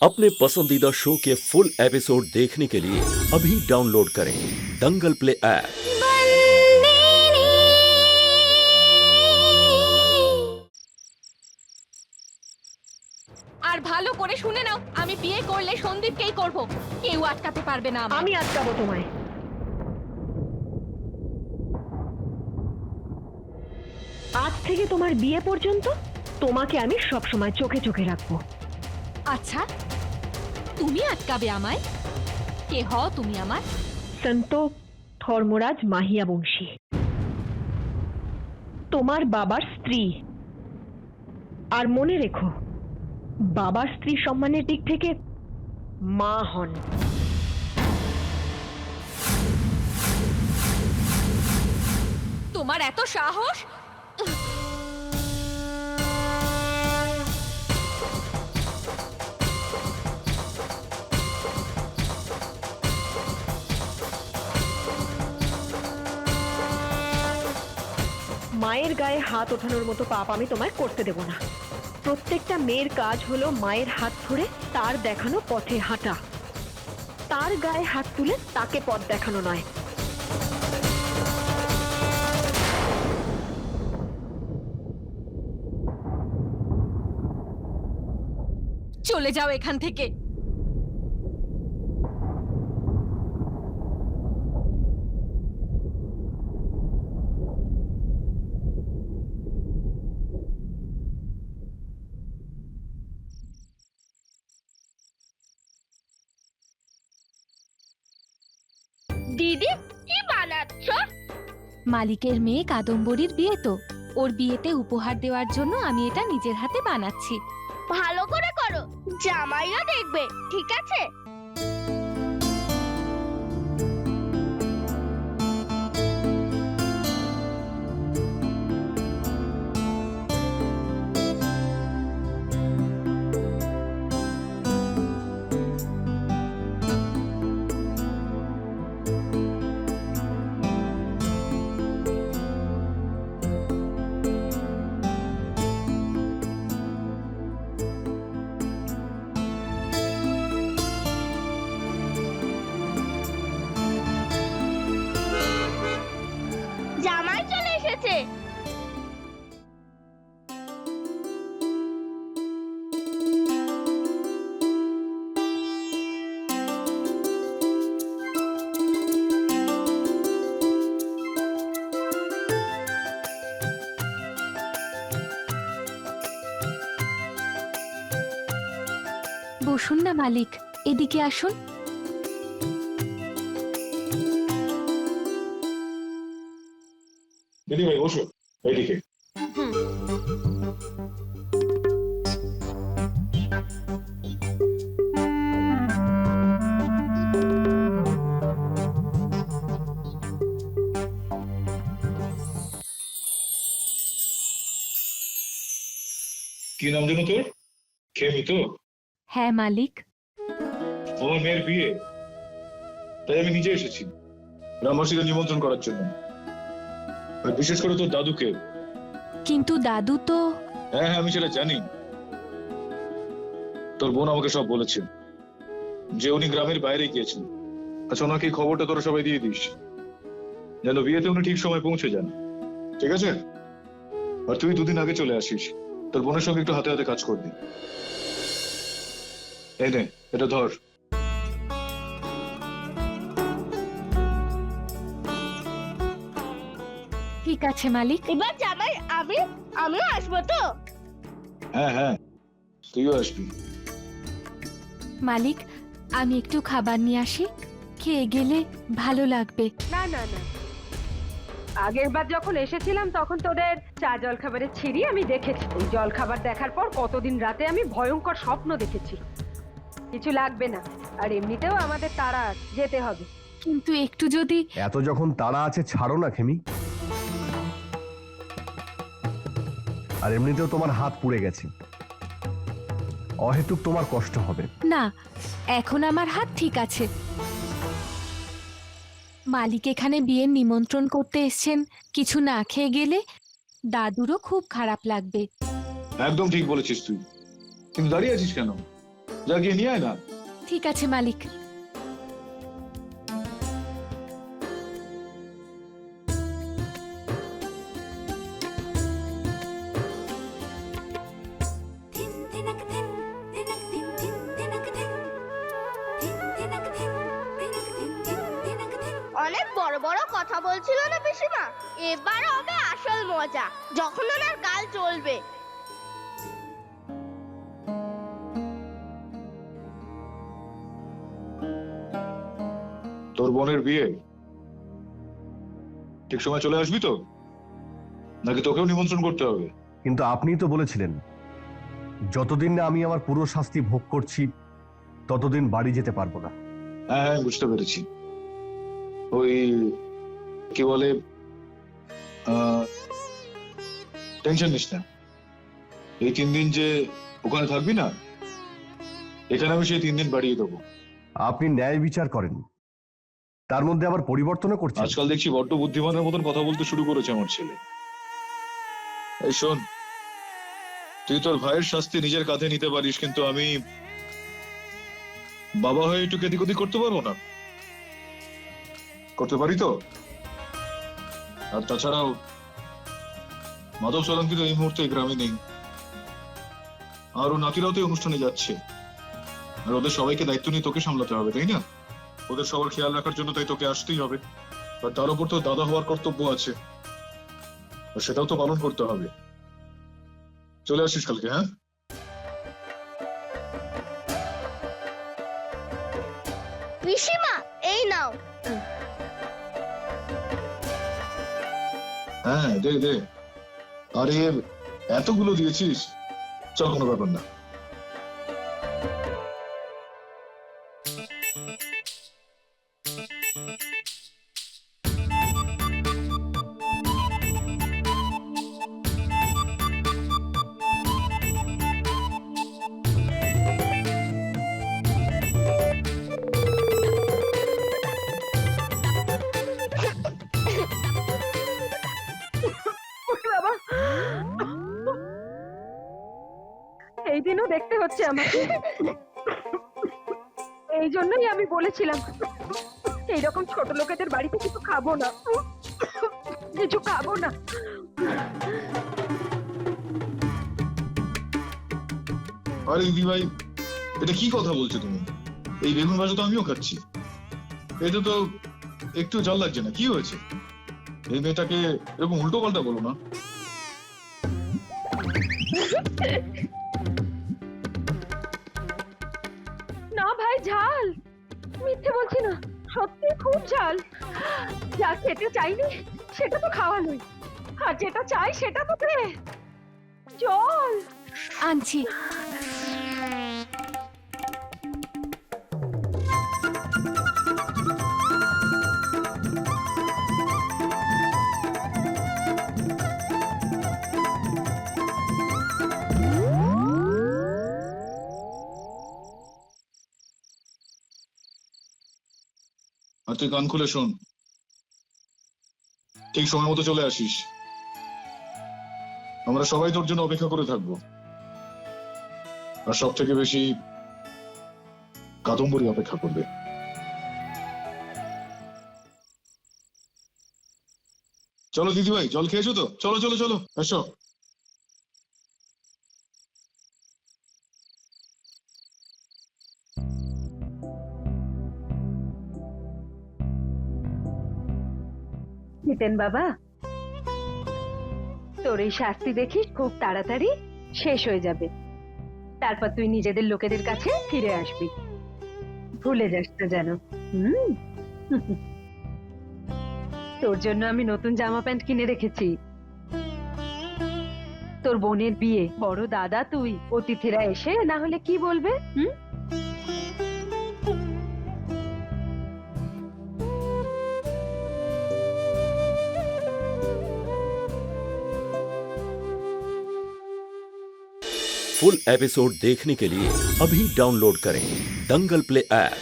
अपने पसंदीदा शो के फुल एपिसोड देखने के लिए अभी डाउनलोड करें दंगल प्ले ऐप। আর ভালো করে শুনে নাও, আমি বিয়ে করলে সন্দীপকেই করব, কেউ আটকাতে পারবে না আমায়। আমি আটকাবো তোমায়। আজ থেকে তোমার বিয়ে পর্যন্ত তোমাকে আমি সব সময় চোখে চোখে রাখবো। আচ্ছা, তুমি আটকাবে আমায়? কে হও তুমি আমার? সন্ত ধর্মরাজ মাহিয়া বংশী, তোমার বাবার স্ত্রী। আর মনে রেখো, বাবার স্ত্রী সম্মানের দিক থেকে মা হন। তোমার এত সাহস? মায়ের গায়ে হাত ওঠানোর মতো পাপ আমি তোমায় করতে দেব না। প্রত্যেকটা মেয়ের কাজ হলো মায়ের হাত ধরে তার দেখানো পথে হাঁটা, তার গায়ে হাত তুলে তাকে পথ দেখানো নয়। চলে যাও এখান থেকে। দিদি, কি বানাচ্ছ? মালিকের মেয়ে কাদম্বরীর বিয়ে তো, ওর বিয়েতে উপহার দেওয়ার জন্য আমি এটা নিজের হাতে বানাচ্ছি। ভালো করে করো, জামাইও দেখবে, ঠিক আছে? জামাই চলে এসেছে। বসুন না মালিক, এদিকে আসুন। দিদি ভাই বসো এইদিকে। কি নাম জানো তোর? খেমি তো? হ্যাঁ মালিক। আমার মেয়ের বিয়ে, তাই আমি নিজে এসেছি গ্রামবাসীকে নিমন্ত্রণ করার জন্য, আর বিশেষ করে তোর দাদুকে। কিন্তু দাদু তো। হ্যাঁ হ্যাঁ, আমি সেটা জানি। তোর বোন আমাকে সব বলেছে যে উনি গ্রামের বাইরে গিয়েছেন। আচ্ছা, ওনাকে এই খবরটা তোরা সবাই দিয়ে দিস, যেন বিয়েতে উনি ঠিক সময় পৌঁছে যান, ঠিক আছে? আর তুই দুদিন আগে চলে আসিস, তোর বোনের সঙ্গে একটু হাতে হাতে কাজ করবি। এই নে, এটা ধর। ঠিক আছে মালিক। এবার জামাই আমিও আসবো তো? হ্যাঁ হ্যাঁ, তুইও আসবি। মালিক, আমি একটু খাবার নিয়ে আসি, খেয়ে গেলে ভালো লাগবে। না না না, আগের বার যখন এসেছিলাম তখন তোদের চা জল খাবারের ছিঁড়ি আমি দেখেছি। ওই জল খাবার দেখার পর কতদিন রাতে আমি ভয়ঙ্কর স্বপ্ন দেখেছি। কিছু লাগবে না, আর এমনিতেও আমাদের তাড়া আছে, যেতে হবে। কিন্তু একটু যদি। এত যখন তাড়া আছে ছাড়ো না খেমি। আর এমনিতেও তোমার হাত পুড়ে গেছে, অহেতুক তোমার কষ্ট হবে না, এখন আমার হাত ঠিক আছে। মালিক এখানে বিয়ের নিমন্ত্রণ করতে এসেছেন, কিছু না খেয়ে গেলে দাদুরও খুব খারাপ লাগবে। একদম ঠিক বলেছিস তুই, কিন্তু দাঁড়িয়ে আছিস কেন? যা গিয়ে নিয়ে আয় না। ঠিক আছে মালিক। অনেক বড় বড় কথা বলছিল না পিসিমা, এবার হবে আসল মজা, যখন ওনার গাল চলবে। তোর বোনের বিয়ে ঠিক সময় চলে আসবি তো, নাকি তোকেও নিমন্ত্রণ করতে হবে? কিন্তু আপনিই তো বলেছিলেন যতদিন না আমি আমার পুরো শাস্তি ভোগ করছি ততদিন বাড়ি যেতে পারবো না। হ্যাঁ হ্যাঁ, বুঝতে পেরেছি। ওই কি বলে, টেনশন নিস না। এই 3 দিন যে ওখানে থাকবি না, এখানে আমি সেই 3 দিন বাড়িয়ে দেবো। আপনি ন্যায় বিচার করেন, তার মধ্যে আবার পরিবর্তনও করছেন। আজকাল দেখছি বড্ড বুদ্ধিমানের মতন কথা বলতে শুরু করেছে আমার ছেলে। এই শোন, তুই তোর ভাইয়ের শাস্তি নিজের কাঁধে নিতে পারিস, কিন্তু আমি বাবা হয়ে একটু এদিক ওদিক করতে পারবো না? করতে পারি তো। আর তাছাড়াও মাধব সোলাঙ্কি তো এই মুহূর্তে গ্রামে নেই, আর ও নাতিরাও তো এই অনুষ্ঠানে যাচ্ছে, আর ওদের সবাইকে দায়িত্ব নিয়ে তোকে সামলাতে হবে, তাই না? ওদের সবার খেয়াল রাখার জন্য তাই তোকে আসতেই হবে। আর তার উপর তো দাদা হওয়ার কর্তব্য আছে, আর সেটাও তো পালন করতে হবে। চলে আসিস কালকে, হ্যাঁ? পিসিমা এই নাও। হ্যাঁ দে দে। আরে এতগুলো দিয়েছিস, চল কোনো ব্যাপার না। বাবা, এই দিনও দেখতে হচ্ছে আমাকে। এই জন্যই আমি বলেছিলাম এইরকম ছোট লোকেদের বাড়িতে কিছু খাবো না, কিছু খাবো না। আরে দিদি ভাই, এটা কি কথা বলছো তুমি? এই বেগুন ভাজা তো আমিও খাচ্ছি, এটা তো একটু জল লাগছে না। কি হয়েছে? এই মেয়েটাকে এরকম উল্টো পাল্টা বলো না। না ভাই, ঝাল, মিথ্যে বলছি না, সত্যি খুব ঝাল। যা খেতে চাইনি সেটা তো খাওয়ালোই, আর যেটা চাই সেটা তো দে। জল আনছি। আর তুই কান খুলে শোন, ঠিক সময় মতো চলে আসিস। আমরা সবাই তোর জন্য অপেক্ষা করে থাকবো, আর সব থেকে বেশি কাদম্বরী অপেক্ষা করবে। চলো দিদি ভাই, জল খেয়েছো তো? চলো চলো চলো, এসো। জিতেন বাবা, তোর এই শাস্তি দেখিস খুব তাড়াতাড়ি শেষ হয়ে যাবে, তারপর তুই নিজেদের লোকেদের কাছে ফিরে আসবি। ভুলে যাস না যেন। তোর জন্য আমি নতুন জামা প্যান্ট কিনে রেখেছি। তোর বোনের বিয়ে, বড় দাদা তুই, অতিথিরা এসে না হলে কি বলবে? फुल एपिसोड देखने के लिए अभी डाउनलोड करें दंगल प्ले ऐप।